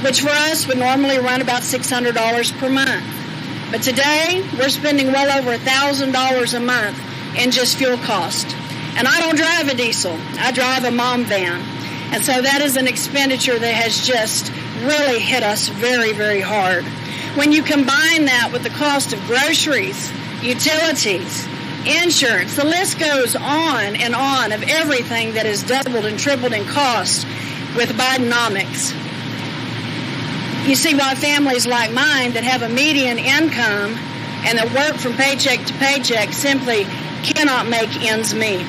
which for us would normally run about $600 per month. But today, we're spending well over $1,000 a month in just fuel cost. And I don't drive a diesel. I drive a mom van. And so that is an expenditure that has just really hit us very, very hard. When you combine that with the cost of groceries, utilities, insurance, the list goes on and on of everything that has doubled and tripled in cost with Bidenomics. You see why families like mine that have a median income and that work from paycheck to paycheck simply cannot make ends meet.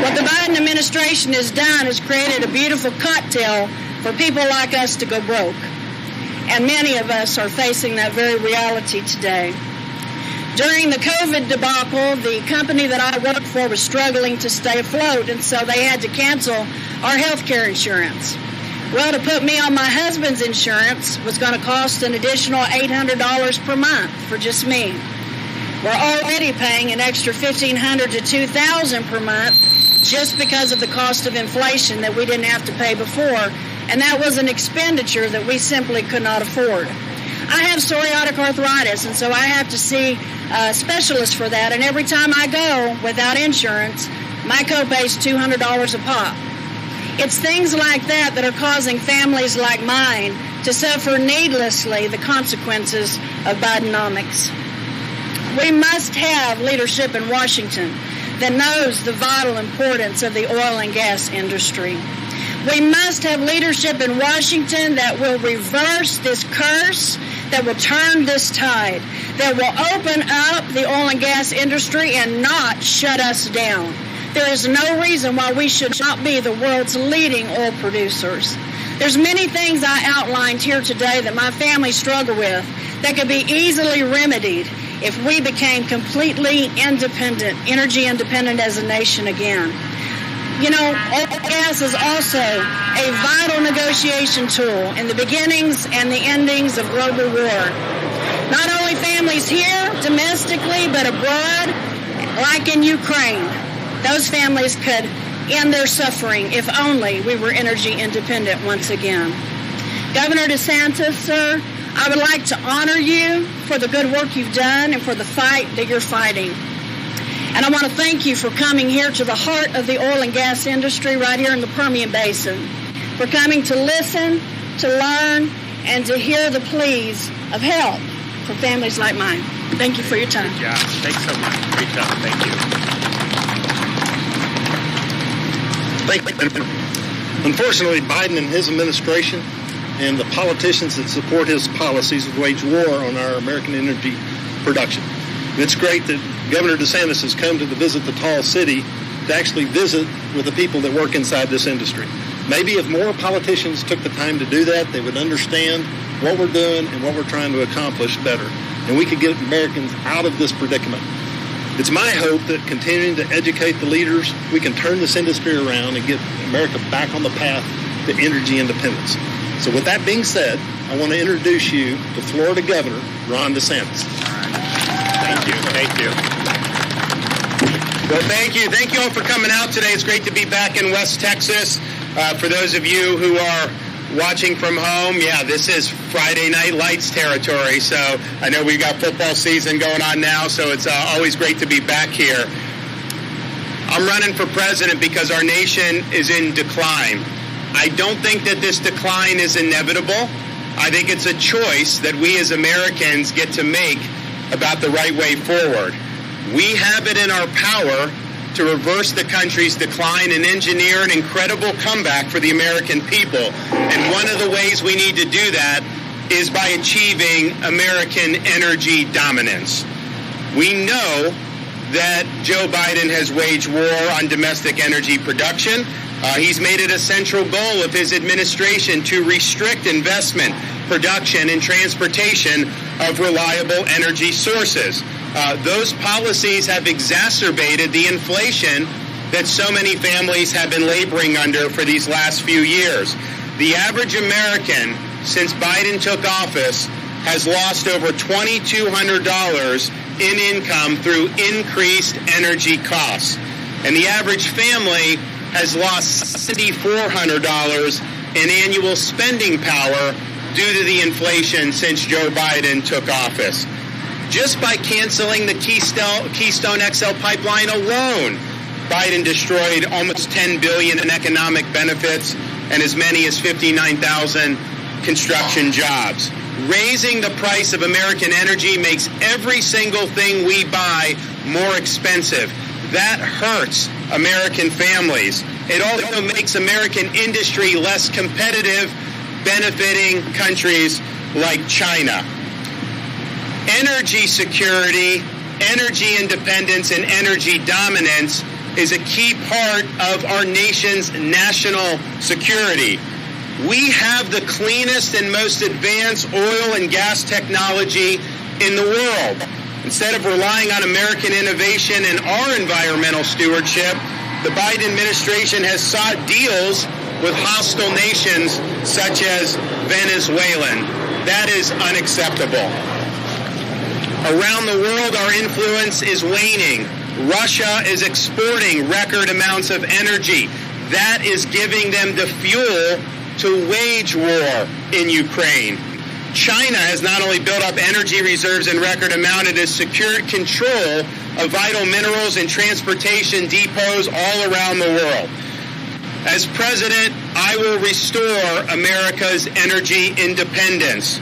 What the Biden administration has done is created a beautiful cocktail for people like us to go broke. And many of us are facing that very reality today. During the COVID debacle, the company that I worked for was struggling to stay afloat, and so they had to cancel our health care insurance. Well, to put me on my husband's insurance was going to cost an additional $800 per month for just me. We're already paying an extra $1,500 to $2,000 per month just because of the cost of inflation that we didn't have to pay before, and that was an expenditure that we simply could not afford. I have psoriatic arthritis, and so I have to see a specialist for that, and every time I go without insurance, my copay is $200 a pop. It's things like that that are causing families like mine to suffer needlessly the consequences of Bidenomics. We must have leadership in Washington that knows the vital importance of the oil and gas industry. We must have leadership in Washington that will reverse this curse, that will turn this tide, that will open up the oil and gas industry and not shut us down. There is no reason why we should not be the world's leading oil producers. There's many things I outlined here today that my family struggle with that could be easily remedied if we became completely independent, energy independent as a nation again. You know, oil and gas is also a vital negotiation tool in the beginnings and the endings of global war. Not only families here, domestically, but abroad, like in Ukraine. Those families could end their suffering if only we were energy independent once again. Governor DeSantis, sir, I would like to honor you for the good work you've done and for the fight that you're fighting. And I want to thank you for coming here to the heart of the oil and gas industry right here in the Permian Basin, for coming to listen, to learn, and to hear the pleas of help for families like mine. Thank you for your time. Yeah, thanks so much. Great job. Thank you. Unfortunately, Biden and his administration and the politicians that support his policies wage war on our American energy production. And it's great that Governor DeSantis has come to visit the tall city to actually visit with the people that work inside this industry. Maybe if more politicians took the time to do that, they would understand what we're doing and what we're trying to accomplish better. And we could get Americans out of this predicament. It's my hope that continuing to educate the leaders, we can turn this industry around and get America back on the path to energy independence. So with that being said, I want to introduce you to Florida Governor Ron DeSantis. Thank you. Thank you. Well, thank you. Thank you all for coming out today. It's great to be back in West Texas. For those of you who are watching from home, yeah, this is Friday Night Lights territory. So I know we've got football season going on now, so it's always great to be back here. I'm running for president because our nation is in decline. I don't think that this decline is inevitable. I think it's a choice that we as Americans get to make about the right way forward. We have it in our power to reverse the country's decline and engineer an incredible comeback for the American people. And one of the ways we need to do that is by achieving American energy dominance. We know that Joe Biden has waged war on domestic energy production. He's made it a central goal of his administration to restrict investment, production, and transportation of reliable energy sources. Those policies have exacerbated the inflation that so many families have been laboring under for these last few years. The average American, since Biden took office, has lost over $2,200 in income through increased energy costs. And the average family has lost $7,400 in annual spending power due to the inflation since Joe Biden took office. Just by canceling the Keystone XL pipeline alone, Biden destroyed almost $10 billion in economic benefits and as many as 59,000 construction jobs. Raising the price of American energy makes every single thing we buy more expensive. That hurts American families. It also makes American industry less competitive, benefiting countries like China. Energy security, energy independence, and energy dominance is a key part of our nation's national security. We have the cleanest and most advanced oil and gas technology in the world. Instead of relying on American innovation and our environmental stewardship, the Biden administration has sought deals with hostile nations such as Venezuela. That is unacceptable. Around the world, our influence is waning. Russia is exporting record amounts of energy. That is giving them the fuel to wage war in Ukraine. China has not only built up energy reserves in record amount, it has secured control of vital minerals and transportation depots all around the world. As president, I will restore America's energy independence.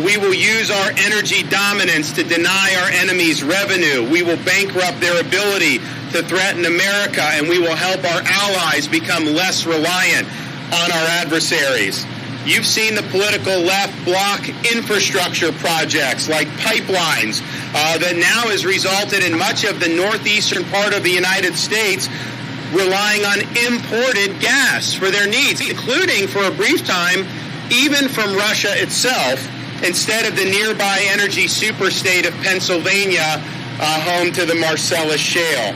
We will use our energy dominance to deny our enemies revenue. We will bankrupt their ability to threaten America, and we will help our allies become less reliant on our adversaries. You've seen the political left block infrastructure projects like pipelines that now has resulted in much of the northeastern part of the United States relying on imported gas for their needs, including for a brief time, even from Russia itself, instead of the nearby energy superstate of Pennsylvania, home to the Marcellus Shale.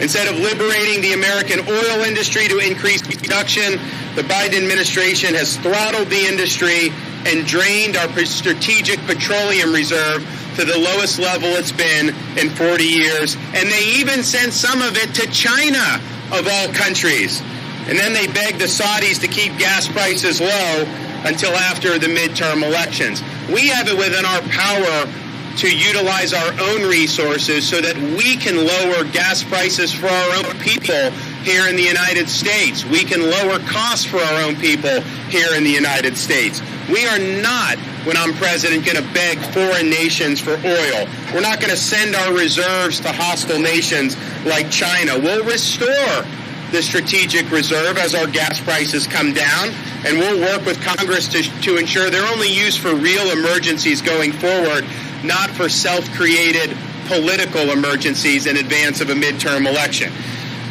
Instead of liberating the American oil industry to increase production, the Biden administration has throttled the industry and drained our strategic petroleum reserve to the lowest level it's been in 40 years. And they even sent some of it to China, of all countries. And then they begged the Saudis to keep gas prices low until after the midterm elections. We have it within our power to utilize our own resources so that we can lower gas prices for our own people here in the United States. We can lower costs for our own people here in the United States. We are not, when I'm president, going to beg foreign nations for oil. We're not going to send our reserves to hostile nations like China. We'll restore the strategic reserve as our gas prices come down, and we'll work with Congress to ensure they're only used for real emergencies going forward, not for self-created political emergencies in advance of a midterm election.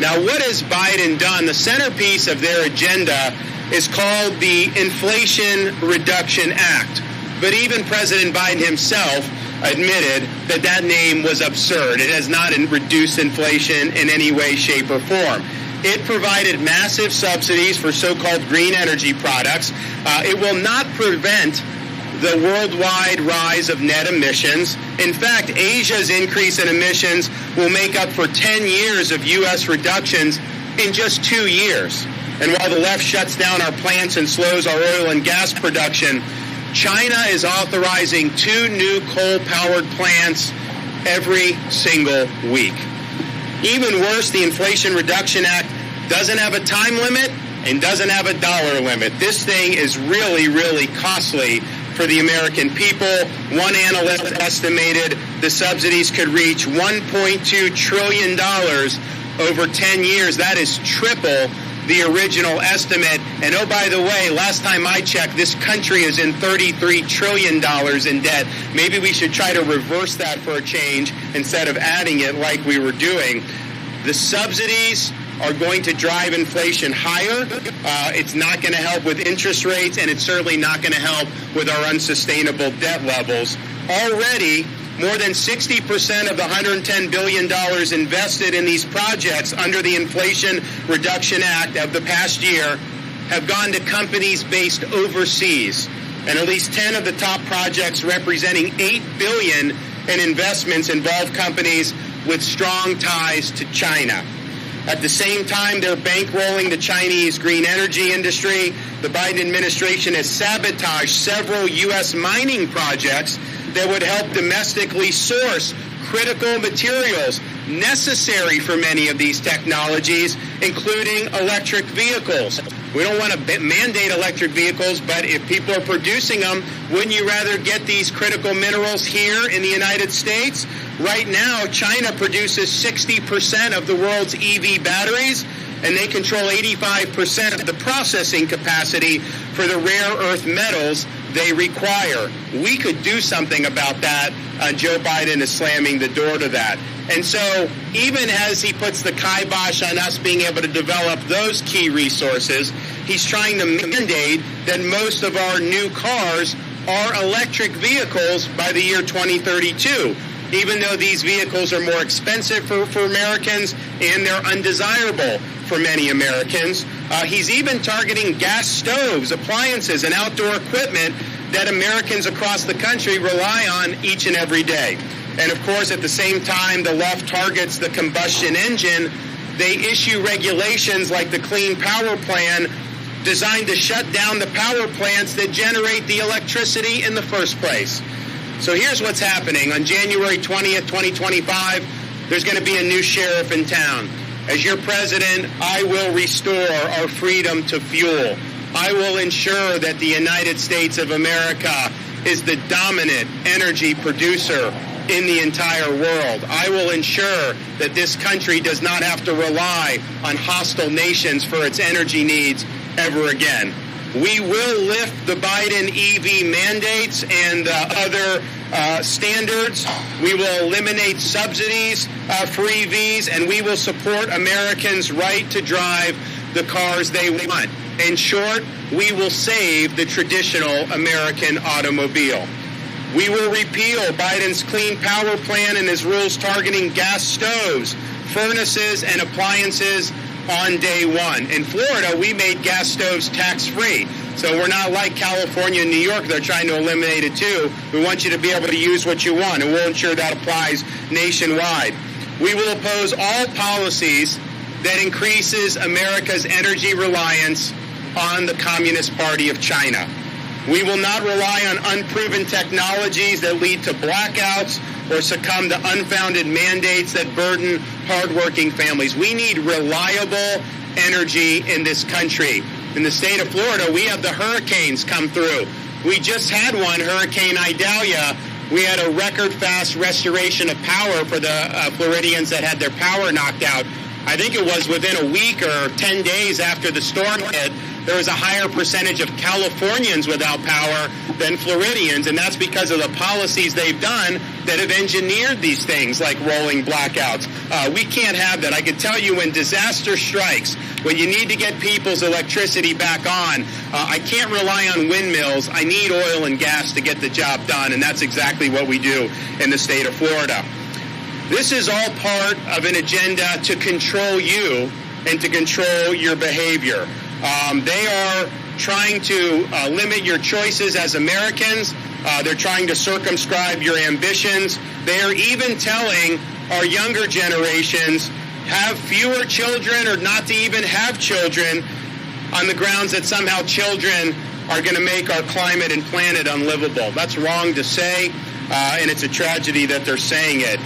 Now, what has Biden done? The centerpiece of their agenda is called the Inflation Reduction Act. But even President Biden himself admitted that that name was absurd. It has not reduced inflation in any way, shape, or form. It provided massive subsidies for so-called green energy products. It will not prevent the worldwide rise of net emissions. In fact, Asia's increase in emissions will make up for 10 years of U.S. reductions in just 2 years. And while the left shuts down our plants and slows our oil and gas production, China is authorizing 2 new coal-powered plants every single week. Even worse, the Inflation Reduction Act doesn't have a time limit and doesn't have a dollar limit. This thing is really, really costly for the American people. One analyst estimated the subsidies could reach $1.2 trillion over 10 years. That is triple the original estimate. And oh, by the way, last time I checked, this country is in $33 trillion in debt. Maybe we should try to reverse that for a change instead of adding it like we were doing. The subsidies are going to drive inflation higher. It's not going to help with interest rates, and it's certainly not going to help with our unsustainable debt levels. Already, more than 60% of the $110 billion invested in these projects under the Inflation Reduction Act of the past year have gone to companies based overseas. And at least 10 of the top projects representing $8 billion in investments involve companies with strong ties to China. At the same time, they're bankrolling the Chinese green energy industry. The Biden administration has sabotaged several U.S. mining projects that would help domestically source critical materials necessary for many of these technologies, including electric vehicles. We don't want to mandate electric vehicles, but if people are producing them, wouldn't you rather get these critical minerals here in the United States? Right now, China produces 60% of the world's EV batteries, and they control 85% of the processing capacity for the rare earth metals they require. We could do something about that. Joe Biden is slamming the door to that. And so even as he puts the kibosh on us being able to develop those key resources, he's trying to mandate that most of our new cars are electric vehicles by the year 2032. Even though these vehicles are more expensive for Americans and they're undesirable for many Americans. He's even targeting gas stoves, appliances, and outdoor equipment that Americans across the country rely on each and every day. And of course, at the same time, the left targets the combustion engine. They issue regulations like the Clean Power Plan designed to shut down the power plants that generate the electricity in the first place. So here's what's happening. On January 20th, 2025, there's going to be a new sheriff in town. As your president, I will restore our freedom to fuel. I will ensure that the United States of America is the dominant energy producer in the entire world. I will ensure that this country does not have to rely on hostile nations for its energy needs ever again. We will lift the Biden EV mandates and other standards. We will eliminate subsidies for EVs, and we will support Americans' right to drive the cars they want. In short, we will save the traditional American automobile. We will repeal Biden's Clean Power Plan and his rules targeting gas stoves, furnaces, and appliances on day one. In Florida, we made gas stoves tax-free. So we're not like California and New York. They're trying to eliminate it too. We want you to be able to use what you want, and we'll ensure that applies nationwide. We will oppose all policies that increases America's energy reliance on the Communist Party of China. We will not rely on unproven technologies that lead to blackouts or succumb to unfounded mandates that burden hardworking families. We need reliable energy in this country. In the state of Florida, we have the hurricanes come through. We just had one, Hurricane Idalia. We had a record-fast restoration of power for the Floridians that had their power knocked out. I think it was within a week or 10 days after the storm hit, there was a higher percentage of Californians without power than Floridians, and that's because of the policies they've done that have engineered these things like rolling blackouts. We can't have that. I can tell you when disaster strikes, when you need to get people's electricity back on, I can't rely on windmills. I need oil and gas to get the job done, and that's exactly what we do in the state of Florida. This is all part of an agenda to control you and to control your behavior. They are trying to limit your choices as Americans. They're trying to circumscribe your ambitions. They are even telling our younger generations have fewer children or not to even have children on the grounds that somehow children are going to make our climate and planet unlivable. That's wrong to say, and it's a tragedy that they're saying it.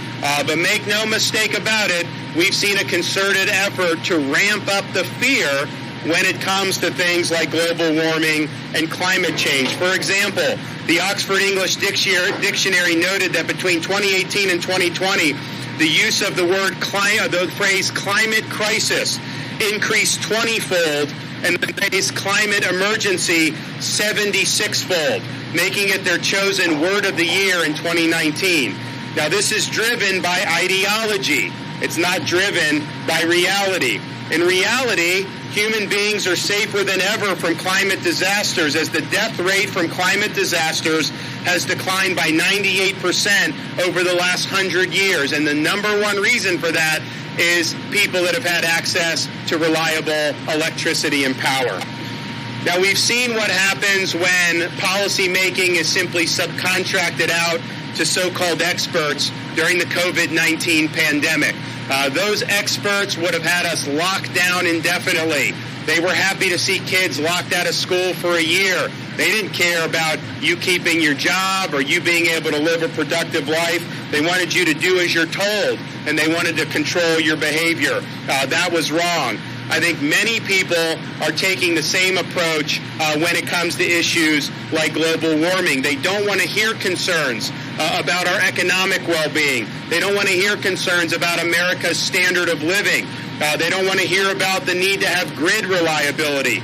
But make no mistake about it, we've seen a concerted effort to ramp up the fear when it comes to things like global warming and climate change. For example, the Oxford English Dictionary noted that between 2018 and 2020, the use of the phrase climate crisis increased 20-fold, and the phrase climate emergency 76-fold, making it their chosen word of the year in 2019. Now, this is driven by ideology. It's not driven by reality. In reality, human beings are safer than ever from climate disasters, as the death rate from climate disasters has declined by 98% over the last 100 years. And the number one reason for that is people that have had access to reliable electricity and power. Now, we've seen what happens when policy making is simply subcontracted out to so-called experts during the COVID-19 pandemic. Those experts would have had us locked down indefinitely. They were happy to see kids locked out of school for a year. They didn't care about you keeping your job or you being able to live a productive life. They wanted you to do as you're told, and they wanted to control your behavior. That was wrong. I think many people are taking the same approach when it comes to issues like global warming. They don't want to hear concerns about our economic well-being. They don't want to hear concerns about America's standard of living. They don't want to hear about the need to have grid reliability,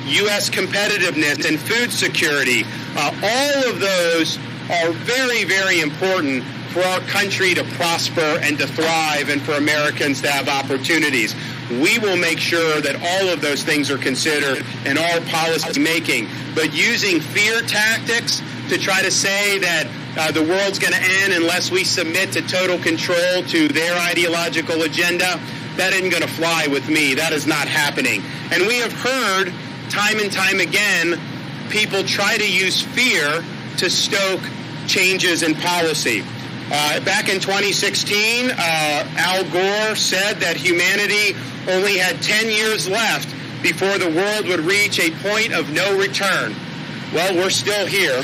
U.S. competitiveness, and food security. All of those are very, very important for our country to prosper and to thrive and for Americans to have opportunities. We will make sure that all of those things are considered in our policy making. But using fear tactics to try to say that the world's going to end unless we submit to total control to their ideological agenda, that isn't going to fly with me. That is not happening. And we have heard time and time again people try to use fear to stoke changes in policy. Back in 2016, Al Gore said that humanity only had 10 years left before the world would reach a point of no return. Well, we're still here.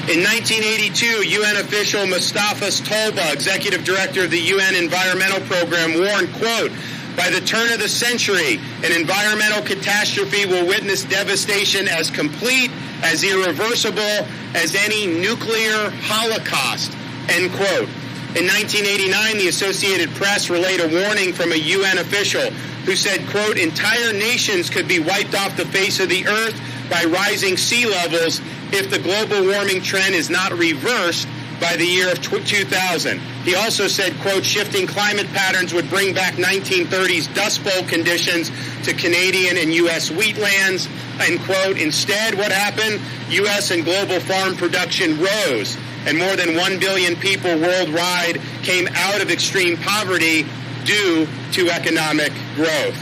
In 1982, UN official Mustafa Tolba, executive director of the UN Environmental Program, warned, quote, "By the turn of the century, an environmental catastrophe will witness devastation as complete, as irreversible as any nuclear holocaust," end quote. In 1989, the Associated Press relayed a warning from a UN official who said, quote, "Entire nations could be wiped off the face of the earth by rising sea levels if the global warming trend is not reversed by the year of 2000. He also said, quote, "Shifting climate patterns would bring back 1930s Dust Bowl conditions to Canadian and U.S. wheatlands," end quote. Instead, what happened? U.S. and global farm production rose, and more than 1 billion people worldwide came out of extreme poverty due to economic growth.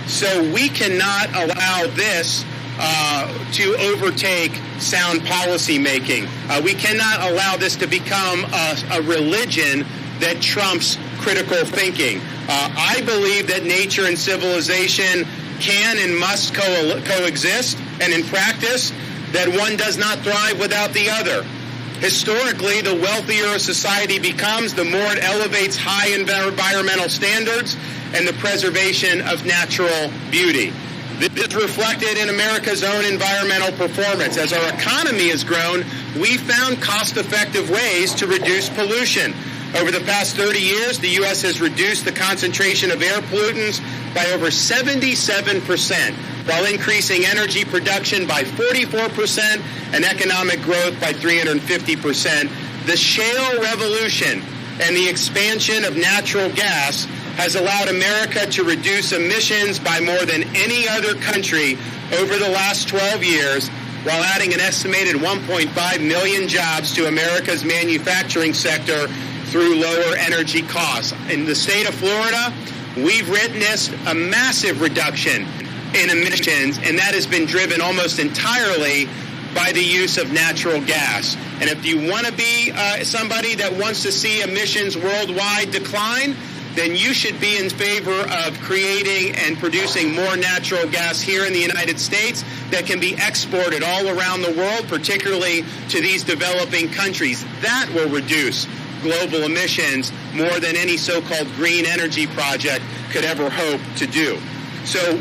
So we cannot allow this to overtake sound policy making. We cannot allow this to become a religion that trumps critical thinking. I believe that nature and civilization can and must coexist, and in practice, that one does not thrive without the other. Historically, the wealthier a society becomes, the more it elevates high environmental standards and the preservation of natural beauty. This is reflected in America's own environmental performance. As our economy has grown, we found cost-effective ways to reduce pollution. Over the past 30 years, the U.S. has reduced the concentration of air pollutants by over 77%, while increasing energy production by 44% and economic growth by 350%. The shale revolution and the expansion of natural gas has allowed America to reduce emissions by more than any other country over the last 12 years, while adding an estimated 1.5 million jobs to America's manufacturing sector through lower energy costs. In the state of Florida, we've witnessed a massive reduction in emissions, and that has been driven almost entirely by the use of natural gas. And if you want to be somebody that wants to see emissions worldwide decline, then you should be in favor of creating and producing more natural gas here in the United States that can be exported all around the world, particularly to these developing countries. That will reduce global emissions more than any so-called green energy project could ever hope to do. So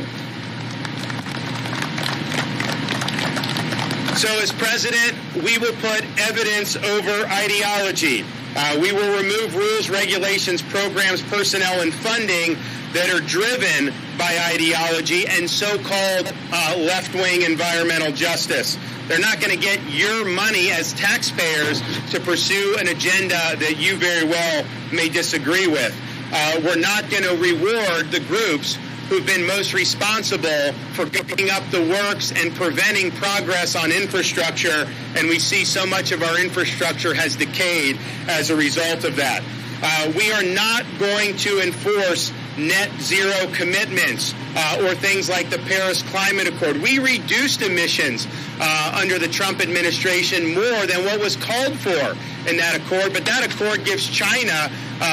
as president, we will put evidence over ideology. We will remove rules, regulations, programs, personnel, and funding that are driven by ideology and so-called left-wing environmental justice. They're not going to get your money as taxpayers to pursue an agenda that you very well may disagree with. We're not going to reward the groups who've been most responsible for picking up the works and preventing progress on infrastructure, and we see so much of our infrastructure has decayed as a result of that. We are not going to enforce net zero commitments or things like the Paris Climate Accord. We reduced emissions under the Trump administration more than what was called for in that accord, but that accord gives China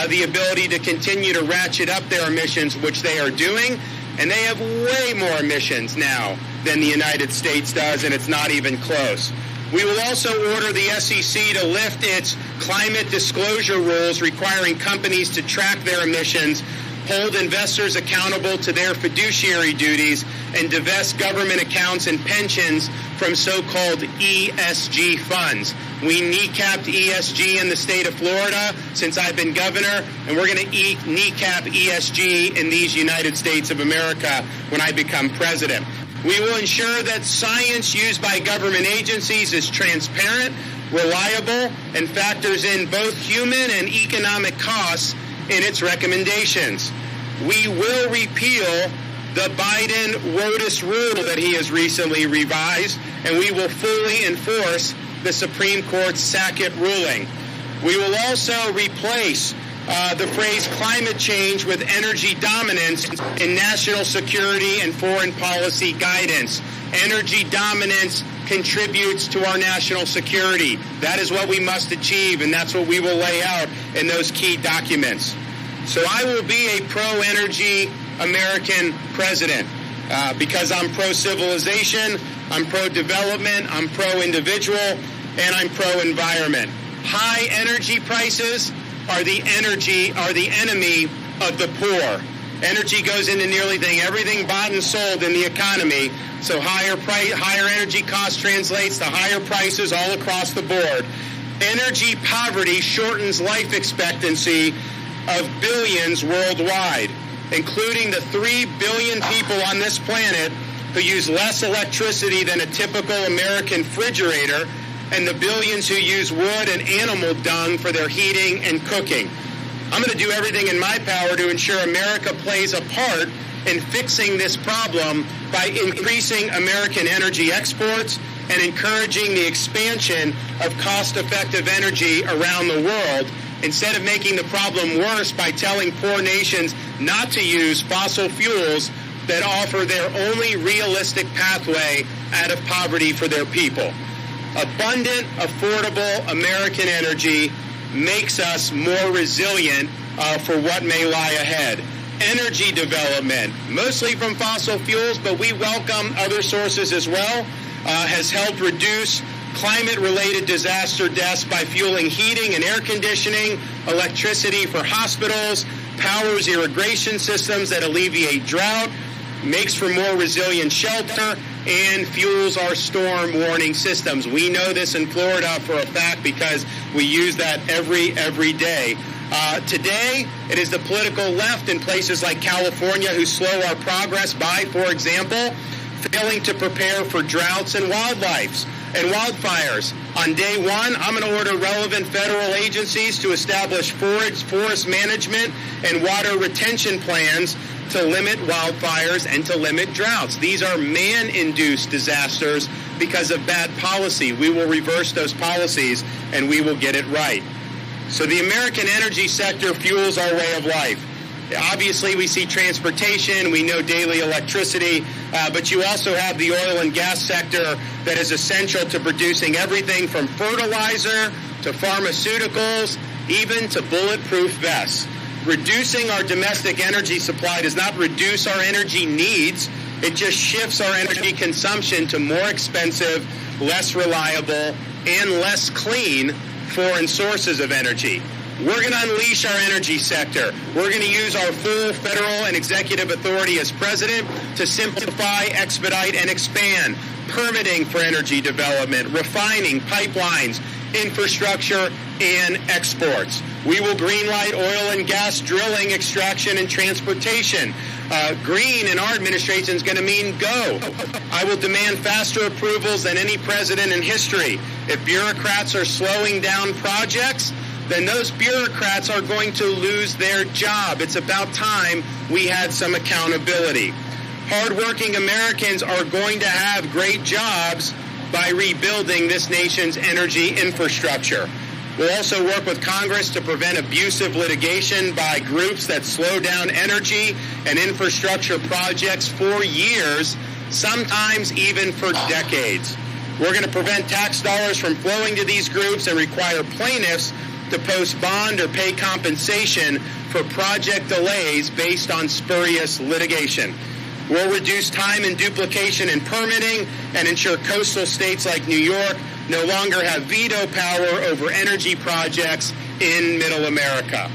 the ability to continue to ratchet up their emissions, which they are doing, and they have way more emissions now than the United States does, and it's not even close. We will also order the SEC to lift its climate disclosure rules requiring companies to track their emissions, hold investors accountable to their fiduciary duties, and divest government accounts and pensions from so-called ESG funds. We kneecapped ESG in the state of Florida since I've been governor, and we're going to kneecap ESG in these United States of America when I become president. We will ensure that science used by government agencies is transparent, reliable, and factors in both human and economic costs in its recommendations. We will repeal the Biden WOTUS rule that he has recently revised, and we will fully enforce the Supreme Court's Sackett ruling. We will also replace the phrase climate change with energy dominance in national security and foreign policy guidance. Energy dominance contributes to our national security. That is what we must achieve, and that's what we will lay out in those key documents. So I will be a pro-energy American president because I'm pro-civilization, I'm pro-development, I'm pro-individual, and I'm pro-environment. High energy prices are the enemy of the poor. Energy goes into nearly everything bought and sold in the economy, so higher energy cost translates to higher prices all across the board. Energy poverty shortens life expectancy of billions worldwide, including the 3 billion people on this planet who use less electricity than a typical American refrigerator, and the billions who use wood and animal dung for their heating and cooking. I'm going to do everything in my power to ensure America plays a part in fixing this problem by increasing American energy exports and encouraging the expansion of cost-effective energy around the world, instead of making the problem worse by telling poor nations not to use fossil fuels that offer their only realistic pathway out of poverty for their people. Abundant, affordable American energy makes us more resilient for what may lie ahead. Energy development, mostly from fossil fuels, but we welcome other sources as well, has helped reduce climate-related disaster deaths by fueling heating and air conditioning, electricity for hospitals, powers irrigation systems that alleviate drought, makes for more resilient shelter, and fuels our storm warning systems. We know this in Florida for a fact because we use that every day. Today, it is the political left in places like California who slow our progress by, for example, failing to prepare for droughts and wildfires. On day one, I'm going to order relevant federal agencies to establish forest management and water retention plans to limit wildfires and to limit droughts. These are man-induced disasters because of bad policy. We will reverse those policies and we will get it right. So the American energy sector fuels our way of life. Obviously, we see transportation, we know daily electricity, but you also have the oil and gas sector that is essential to producing everything from fertilizer to pharmaceuticals, even to bulletproof vests. Reducing our domestic energy supply does not reduce our energy needs. It just shifts our energy consumption to more expensive, less reliable, and less clean foreign sources of energy. We're going to unleash our energy sector. We're going to use our full federal and executive authority as president to simplify, expedite, and expand permitting for energy development, refining, pipelines, infrastructure, and exports. We will greenlight oil and gas drilling, extraction, and transportation. Green in our administration is going to mean go. I will demand faster approvals than any president in history. If bureaucrats are slowing down projects, then those bureaucrats are going to lose their job. It's about time we had some accountability. Hardworking Americans are going to have great jobs by rebuilding this nation's energy infrastructure. We'll also work with Congress to prevent abusive litigation by groups that slow down energy and infrastructure projects for years, sometimes even for decades. We're going to prevent tax dollars from flowing to these groups and require plaintiffs to post bond or pay compensation for project delays based on spurious litigation. We'll reduce time and duplication in permitting and ensure coastal states like New York no longer have veto power over energy projects in Middle America.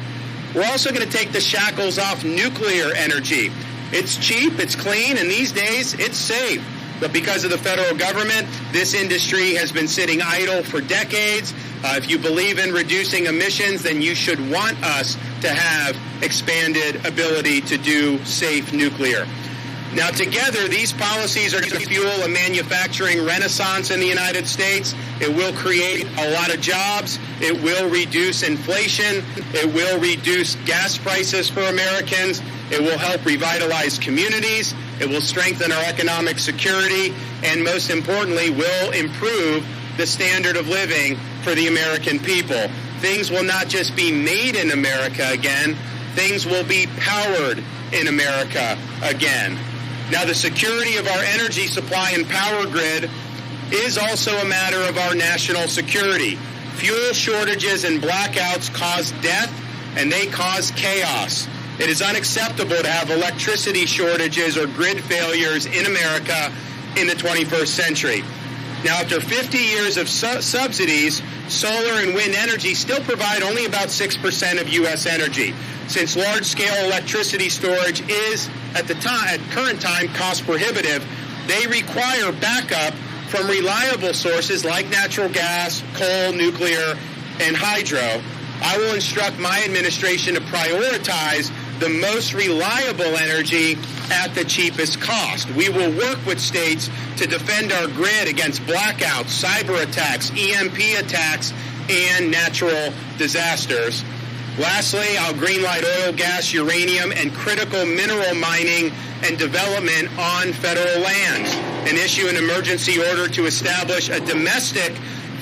We're also going to take the shackles off nuclear energy. It's cheap, it's clean, and these days it's safe. But because of the federal government, this industry has been sitting idle for decades. If you believe in reducing emissions, then you should want us to have expanded ability to do safe nuclear. Now, together, these policies are going to fuel a manufacturing renaissance in the United States. It will create a lot of jobs. It will reduce inflation. It will reduce gas prices for Americans. It will help revitalize communities. It will strengthen our economic security. And most importantly, will improve the standard of living for the American people. Things will not just be made in America again. Things will be powered in America again. Now, the security of our energy supply and power grid is also a matter of our national security. Fuel shortages and blackouts cause death, and they cause chaos. It is unacceptable to have electricity shortages or grid failures in America in the 21st century. Now, after 50 years of subsidies, solar and wind energy still provide only about 6% of U.S. energy. Since large-scale electricity storage is, at current time, cost prohibitive, they require backup from reliable sources like natural gas, coal, nuclear, and hydro. I will instruct my administration to prioritize the most reliable energy at the cheapest cost. We will work with states to defend our grid against blackouts, cyber attacks, EMP attacks, and natural disasters. Lastly, I'll greenlight oil, gas, uranium, and critical mineral mining and development on federal lands, and issue an emergency order to establish a domestic,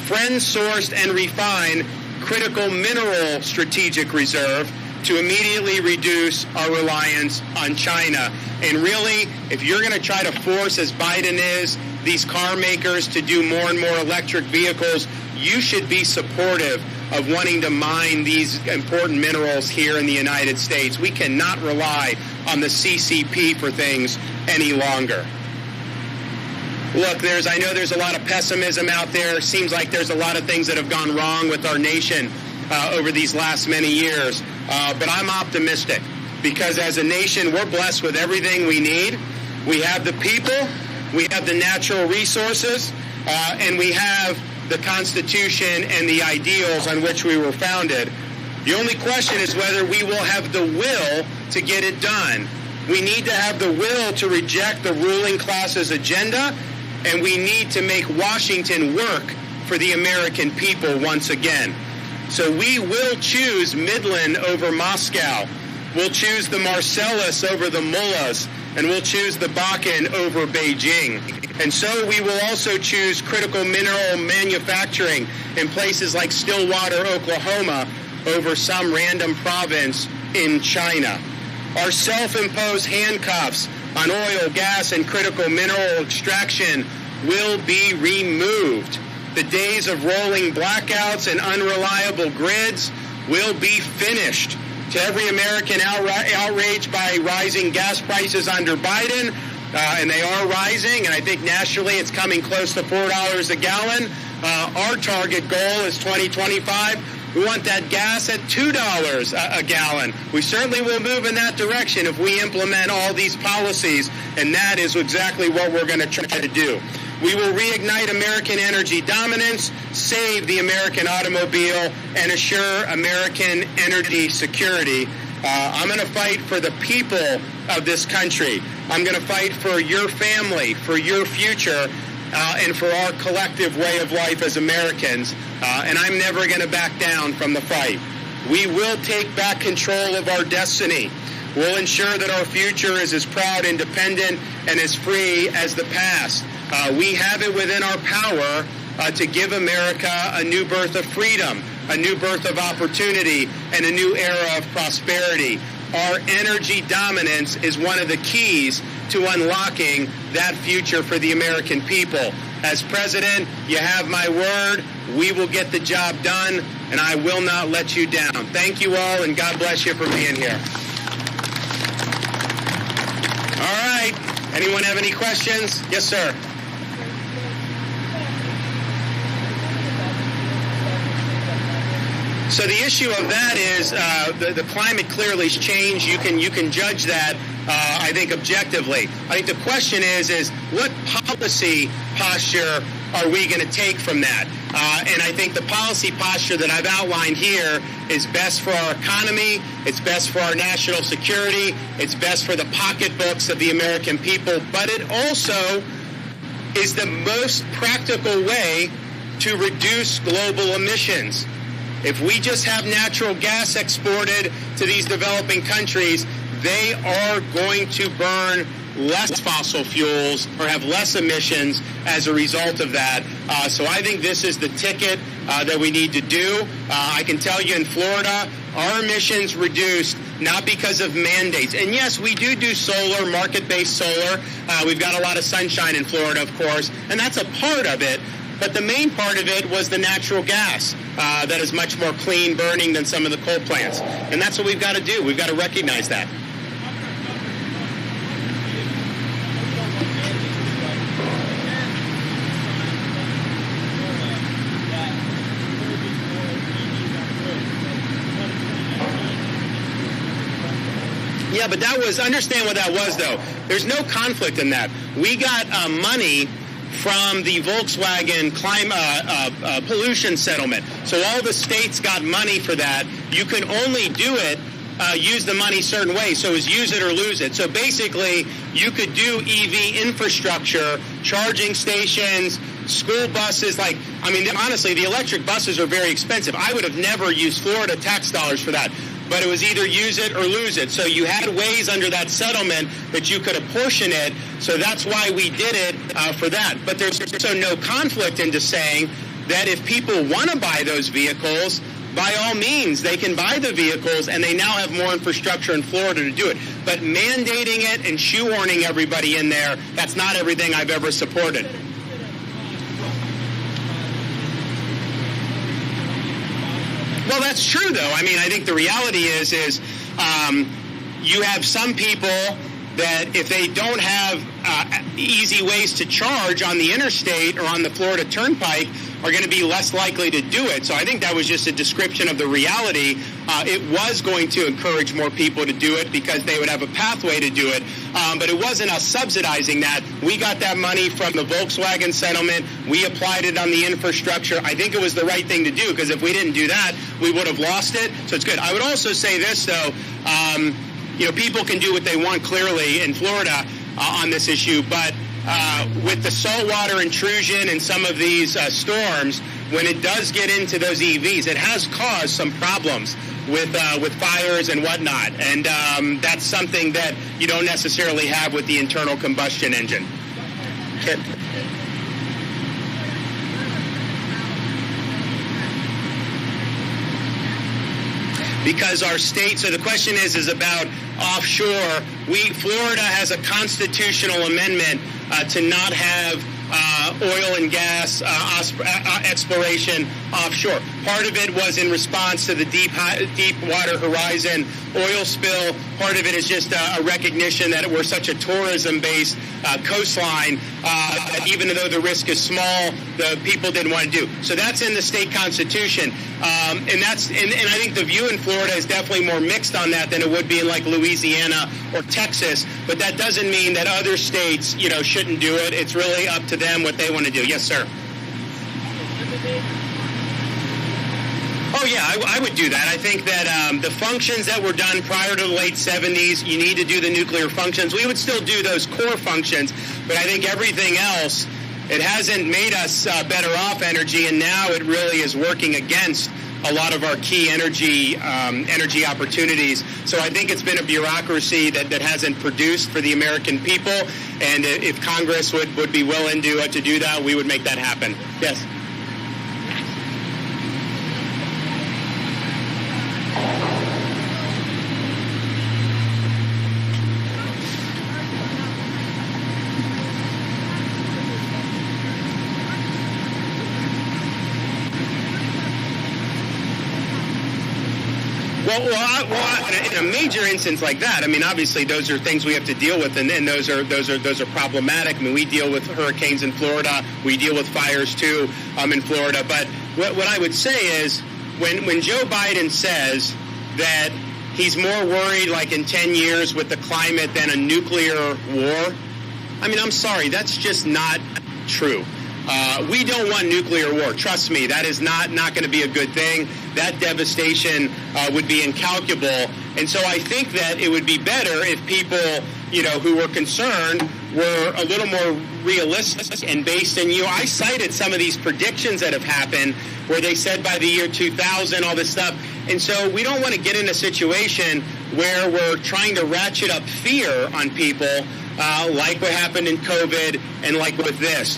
friend-sourced and refined critical mineral strategic reserve to immediately reduce our reliance on China. And really, if you're going to try to force, as Biden is, these car makers to do more and more electric vehicles, you should be supportive of wanting to mine these important minerals here in the United States. We cannot rely on the CCP for things any longer. Look, I know there's a lot of pessimism out there. Seems like there's a lot of things that have gone wrong with our nation over these last many years. But I'm optimistic because as a nation, we're blessed with everything we need. We have the people, we have the natural resources, and we have the Constitution and the ideals on which we were founded. The only question is whether we will have the will to get it done. We need to have the will to reject the ruling class's agenda, and we need to make Washington work for the American people once again. So we will choose Midland over Moscow. We'll choose the Marcellus over the mullahs, and we'll choose the Bakken over Beijing. And so we will also choose critical mineral manufacturing in places like Stillwater, Oklahoma, over some random province in China. Our self-imposed handcuffs on oil, gas, and critical mineral extraction will be removed. The days of rolling blackouts and unreliable grids will be finished. To every American outraged by rising gas prices under Biden, and they are rising, and I think nationally it's coming close to $4 a gallon. Our target goal is 2025. We want that gas at $2 a gallon. We certainly will move in that direction if we implement all these policies, and that is exactly what we're going to try to do. We will reignite American energy dominance, save the American automobile, and assure American energy security. I'm going to fight for the people of this country. I'm going to fight for your family, for your future, and for our collective way of life as Americans. And I'm never going to back down from the fight. We will take back control of our destiny. We'll ensure that our future is as proud, independent, and as free as the past. We have it within our power to give America a new birth of freedom, a new birth of opportunity, and a new era of prosperity. Our energy dominance is one of the keys to unlocking that future for the American people. As president, you have my word. We will get the job done, and I will not let you down. Thank you all, and God bless you for being here. All right. Anyone have any questions? Yes, sir. So the issue of that is the climate clearly has changed. You can judge that, I think, objectively. I think the question is what policy posture are we going to take from that? And I think the policy posture that I've outlined here is best for our economy, it's best for our national security, it's best for the pocketbooks of the American people, but it also is the most practical way to reduce global emissions. If we just have natural gas exported to these developing countries, they are going to burn less fossil fuels or have less emissions as a result of that. So I think this is the ticket that we need to do. I can tell you in Florida, our emissions reduced not because of mandates. And yes, we do solar, market-based solar. We've got a lot of sunshine in Florida, of course, and that's a part of it. But the main part of it was the natural gas that is much more clean burning than some of the coal plants. And that's what we've got to do. We've got to recognize that. Yeah, but that was, understand what that was, though. There's no conflict in that. We got money from the Volkswagen pollution settlement. So all the states got money for that. You can only do it, use the money certain ways. So it was use it or lose it. So basically, you could do EV infrastructure, charging stations, school buses. Honestly, the electric buses are very expensive. I would have never used Florida tax dollars for that. But it was either use it or lose it. So you had ways under that settlement that you could apportion it. So that's why we did it for that. But there's also no conflict into saying that if people want to buy those vehicles, by all means, they can buy the vehicles, and they now have more infrastructure in Florida to do it. But mandating it and shoehorning everybody in there, that's not everything I've ever supported. Well, that's true, though. I mean, I think the reality is you have some people that if they don't have easy ways to charge on the interstate or on the Florida Turnpike are going to be less likely to do it. So I think that was just a description of the reality. It was going to encourage more people to do it because they would have a pathway to do it. But it wasn't us subsidizing that. We got that money from the Volkswagen settlement. We applied it on the infrastructure. I think it was the right thing to do because if we didn't do that, we would have lost it. So it's good. I would also say this, though. People can do what they want clearly in Florida on this issue, but with the saltwater intrusion and some of these storms, when it does get into those EVs, it has caused some problems with fires and whatnot, and that's something that you don't necessarily have with the internal combustion engine. Because our state, so the question is about offshore. Florida has a constitutional amendment to not have oil and gas exploration offshore. Part of it was in response to the Deepwater Horizon oil spill. Part of it is just a recognition that we're such a tourism-based coastline, even though the risk is small, the people didn't want to do. So that's in the state constitution. And I think the view in Florida is definitely more mixed on that than it would be in like Louisiana or Texas. But that doesn't mean that other states, shouldn't do it. It's really up to them what they want to do. Yes, sir. Oh, yeah, I would do that. I think that the functions that were done prior to the late 70s, you need to do the nuclear functions. We would still do those core functions, but I think everything else, it hasn't made us better off energy, and now it really is working against a lot of our key energy opportunities. So I think it's been a bureaucracy that hasn't produced for the American people, and if Congress would be willing to do that, we would make that happen. Yes. In a major instance like that, I mean, obviously those are things we have to deal with, and those are problematic. I mean, we deal with hurricanes in Florida, we deal with fires too in Florida. But what I would say is, when Joe Biden says that he's more worried, like in 10 years, with the climate than a nuclear war, I mean, I'm sorry, that's just not true. We don't want nuclear war. Trust me, that is not going to be a good thing. That devastation would be incalculable. And so I think that it would be better if people, who were concerned were a little more realistic and based in I cited some of these predictions that have happened where they said by the year 2000, all this stuff. And so we don't want to get in a situation where we're trying to ratchet up fear on people like what happened in COVID and like with this.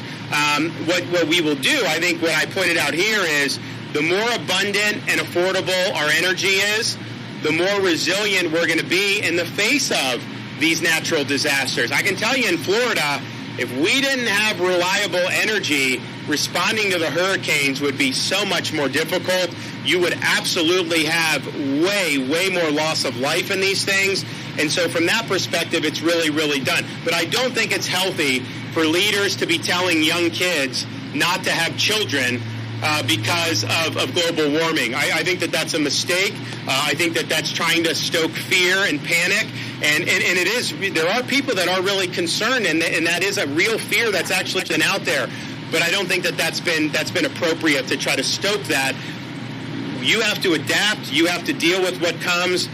What we will do, I think what I pointed out here is the more abundant and affordable our energy is, the more resilient we're going to be in the face of these natural disasters. I can tell you in Florida, if we didn't have reliable energy, responding to the hurricanes would be so much more difficult. You would absolutely have way more loss of life in these things. And so from that perspective, it's really done. But I don't think it's healthy for leaders to be telling young kids not to have children because of global warming. I think that that's a mistake. I think that that's trying to stoke fear and panic. And it is, there are people that are really concerned, and that is a real fear that's actually been out there. But I don't think that that's been appropriate to try to stoke that. You have to adapt. You have to deal with what comes,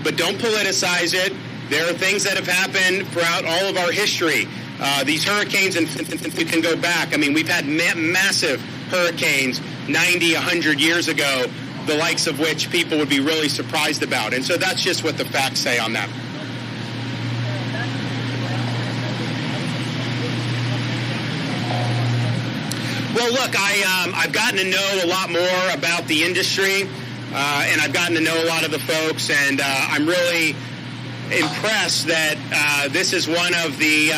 but don't politicize it. There are things that have happened throughout all of our history. These hurricanes, and we can go back. I mean, we've had massive hurricanes 90, 100 years ago, the likes of which people would be really surprised about. And so that's just what the facts say on that. Well, look, I've gotten to know a lot more about the industry, and I've gotten to know a lot of the folks, and I'm really impressed that this is one of the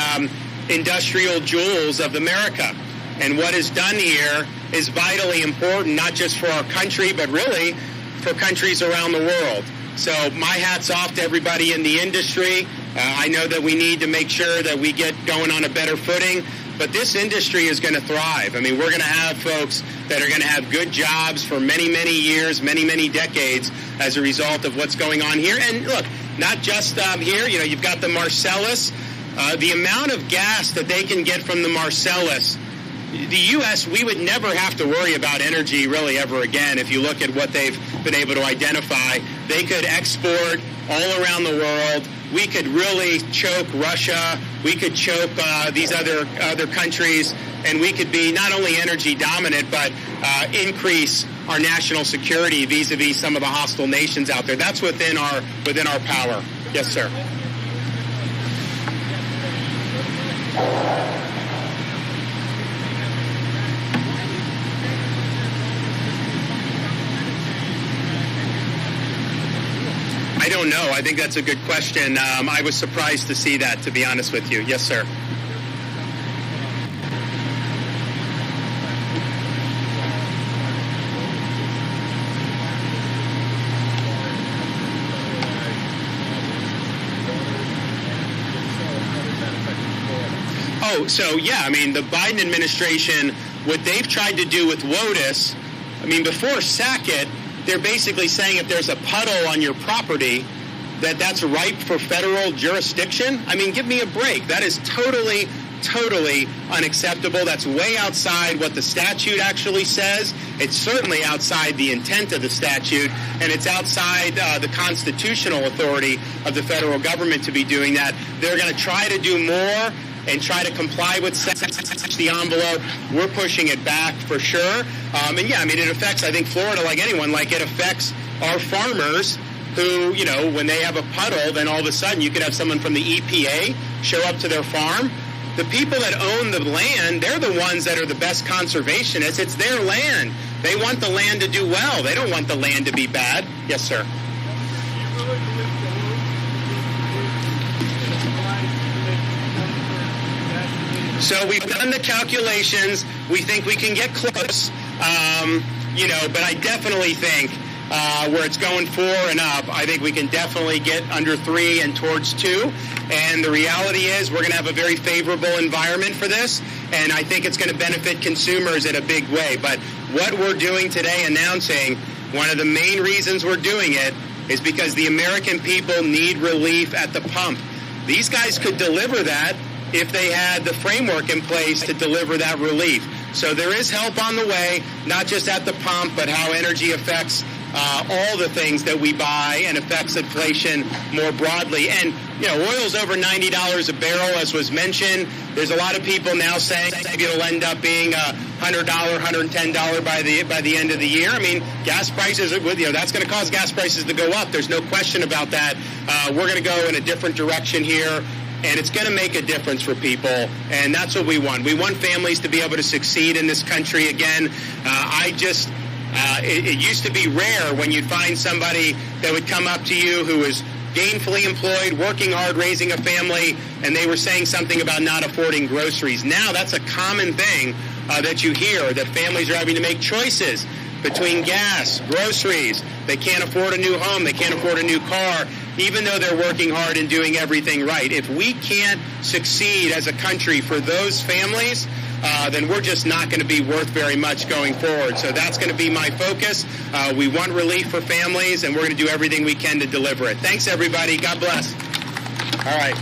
industrial jewels of America. And what is done here is vitally important, not just for our country, but really for countries around the world. So my hat's off to everybody in the industry. I know that we need to make sure that we get going on a better footing, but this industry is going to thrive. I mean, we're going to have folks that are going to have good jobs for many years, many decades as a result of what's going on here. And look, not just here, you've got the Marcellus. The amount of gas that they can get from the Marcellus, the U.S., we would never have to worry about energy really ever again. If you look at what they've been able to identify, they could export all around the world. We could really choke Russia. We could choke these other countries, and we could be not only energy dominant, but increase our national security vis-a-vis some of the hostile nations out there. That's within our power. Yes, sir. I don't know. I think that's a good question. I was surprised to see that, to be honest with you. Yes, sir. Oh, so yeah, I mean, the Biden administration, what they've tried to do with WOTUS, I mean, before Sackett, they're basically saying if there's a puddle on your property, that's ripe for federal jurisdiction. I mean, give me a break. That is totally unacceptable. That's way outside what the statute actually says. It's certainly outside the intent of the statute, and it's outside the constitutional authority of the federal government to be doing that. They're going to try to do more and try to comply with the envelope. We're pushing it back for sure. And yeah, I mean, it affects, I think, Florida like anyone. Like, it affects our farmers who, when they have a puddle, then all of a sudden you could have someone from the EPA show up to their farm. The people that own the land, they're the ones that are the best conservationists. It's their land. They want the land to do well. They don't want the land to be bad. Yes, sir. So we've done the calculations. We think we can get close, but I definitely think where it's going 4 and up. I think we can definitely get under 3 and towards 2. And the reality is we're going to have a very favorable environment for this, and I think it's going to benefit consumers in a big way. But what we're doing today, announcing, one of the main reasons we're doing it is because the American people need relief at the pump. These guys could deliver that if they had the framework in place to deliver that relief. So there is help on the way, not just at the pump, but how energy affects all the things that we buy and affects inflation more broadly. And, you know, oil's over $90 a barrel, as was mentioned. There's a lot of people now saying maybe it'll end up being $100, $110 by the end of the year. I mean, gas prices, that's going to cause gas prices to go up. There's no question about that. We're going to go in a different direction here, and it's going to make a difference for people, and that's what we want. We want families to be able to succeed in this country again. It used to be rare when you'd find somebody that would come up to you who was gainfully employed, working hard, raising a family, and they were saying something about not affording groceries. Now that's a common thing that you hear, that families are having to make choices between gas, groceries. They can't afford a new home. They can't afford a new car, even though they're working hard and doing everything right. If we can't succeed as a country for those families, then we're just not going to be worth very much going forward. So that's going to be my focus. We want relief for families, and we're going to do everything we can to deliver it. Thanks, everybody. God bless. All right.